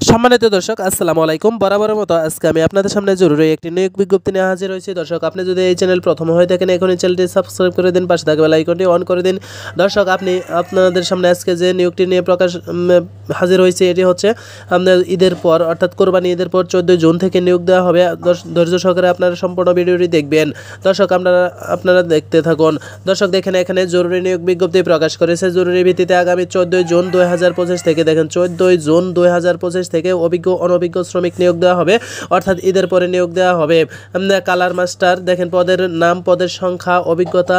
সম্মানিত দর্শক আসসালামু আলাইকুম। বরাবরের মতো আজকে আমি আপনাদের সামনে জরুরি একটি নিয়োগ বিজ্ঞপ্তি নিয়ে হাজির হয়েছি। দর্শক, আপনি যদি এই চ্যানেল প্রথম হয়ে থাকেন এখনই চ্যানেলটি সাবস্ক্রাইব করে দিন, পাশে থাকা বেল আইকনটি অন করে দিন। দর্শক, আপনাদের সামনে আজকে যে নিয়োগটি নিয়ে হাজির হয়েছে এটি হচ্ছে আপনার ঈদের পর অর্থাৎ কোরবানি ঈদের পর 14 জুন থেকে নিয়োগ দেওয়া হবে। ধৈর্য সহকারে আপনারা সম্পূর্ণ ভিডিওটি দেখবেন। দর্শক, আপনারা দেখতে থাকুন। দর্শক, দেখেন এখানে জরুরি নিয়োগ বিজ্ঞপ্তি প্রকাশ করেছে। জরুরি ভিত্তিতে আগামী 14 জুন 2025 থেকে দেখেন 14 জুন 2025 থেকে অভিজ্ঞ অনভিজ্ঞ শ্রমিক নিয়োগ দেওয়া হবে, অর্থাৎ ঈদের পরে নিয়োগ দেওয়া হবে। কালার মাস্টার দেখেন পদের নাম, পদের সংখ্যা, অভিজ্ঞতা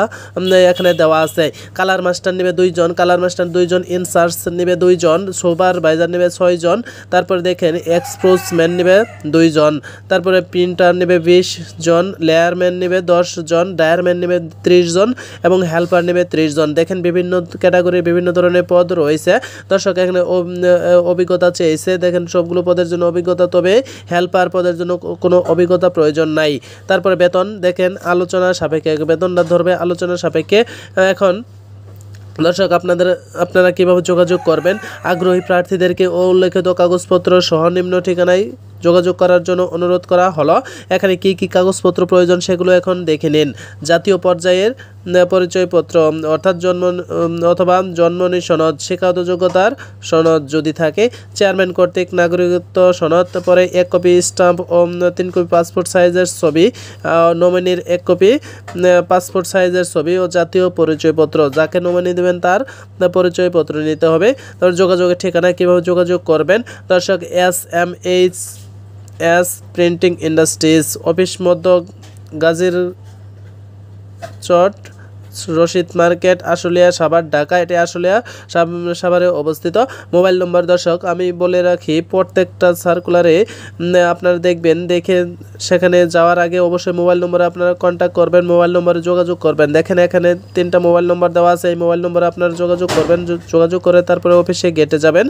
এখানে দেওয়া আছে। কালার মাস্টার নেবে 2 জন, কালার মাস্টার 2 জন, ইনচার্জ নেবে 2 জন, সুপারভাইজার নেবে 6 জন, তারপরে দেখেন এক্সপ্রেসম্যান নেবে 2 জন, তারপরে প্রিন্টার নেবে 20 জন, লেয়ারম্যান নেবে 10 জন, ডায়ারম্যান নেবে 30 জন এবং হেল্পার নেবে 30 জন। দেখেন বিভিন্ন ক্যাটাগরির বিভিন্ন ধরনের পদ রয়েছে। দর্শক, এখানে অভিজ্ঞতা চেয়েছে। দেখেন সবগুলো পদের জন্য অভিজ্ঞতা, তবে হেল্পার পদের জন্য কোনো অভিজ্ঞতা প্রয়োজন নাই। তারপরে বেতন দেখেন আলোচনা সাপেক্ষে, বেতনটা ধরবে আলোচনা সাপেক্ষে। এখন দর্শক, আপনারা কীভাবে যোগাযোগ করবেন? আগ্রহী প্রার্থীদেরকে উল্লেখিত কাগজপত্র সহ নিম্ন ঠিকানায় যোগাযোগ করার জন্য অনুরোধ করা হলো। এখানে কি কি কাগজপত্র প্রয়োজন সেগুলো এখন দেখে নিন। জাতীয় পর্যায়ের পরিচয়পত্র অর্থাৎ জন্ম সনদ, শিক্ষাগত যোগ্যতার সনদ যদি থাকে, চেয়ারম্যান কর্তৃক নাগরিকত্ব সনদ, পরে 1 কপি স্টাম্প ও 3 কপি পাসপোর্ট সাইজের ছবি, নমিনির 1 কপি পাসপোর্ট সাইজের ছবি ও জাতীয় পরিচয়পত্র। যাকে নমিনি দেবেন তার পরিচয়পত্র নিতে হবে। তারপর যোগাযোগের ঠিকানা কীভাবে যোগাযোগ করবেন? দর্শক, SMHS প্রিন্টিং ইন্ডাস্ট্রিজ, অফিস মধ্য গাজীর চট, রশিদ মার্কেট, আশুলিয়া, সাভার, ঢাকা। এটি আশুলিয়া সাভারে অবস্থিত। মোবাইল নম্বর দর্শক আমি বলে রাখি, প্রত্যেকটা সার্কুলারে আপনারা দেখে সেখানে যাওয়ার আগে অবশ্যই মোবাইল নম্বরে আপনারা কন্ট্যাক্ট করবেন, মোবাইল নম্বরে যোগাযোগ করবেন। দেখেন এখানে 3টা মোবাইল নম্বর দেওয়া আছে। এই মোবাইল নম্বরে আপনারা যোগাযোগ করবেন, যোগাযোগ করে তারপরে অফিসে গেটে যাবেন।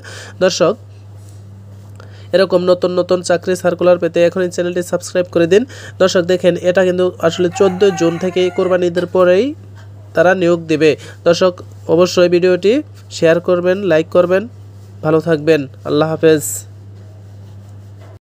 দর্শক, এরকম নতুন নতুন চাকরি সার্কুলার পেতে এখনই চ্যানেলটি সাবস্ক্রাইব করে দিন। দর্শক, দেখেন এটা কিন্তু আসলে 14 জুন থেকে কোরবানি ঈদের পরেই তারা নিয়োগ দেবে। দর্শক, অবশ্যই ভিডিওটি শেয়ার করবেন, লাইক করবেন। ভালো থাকবেন। আল্লাহ হাফেজ।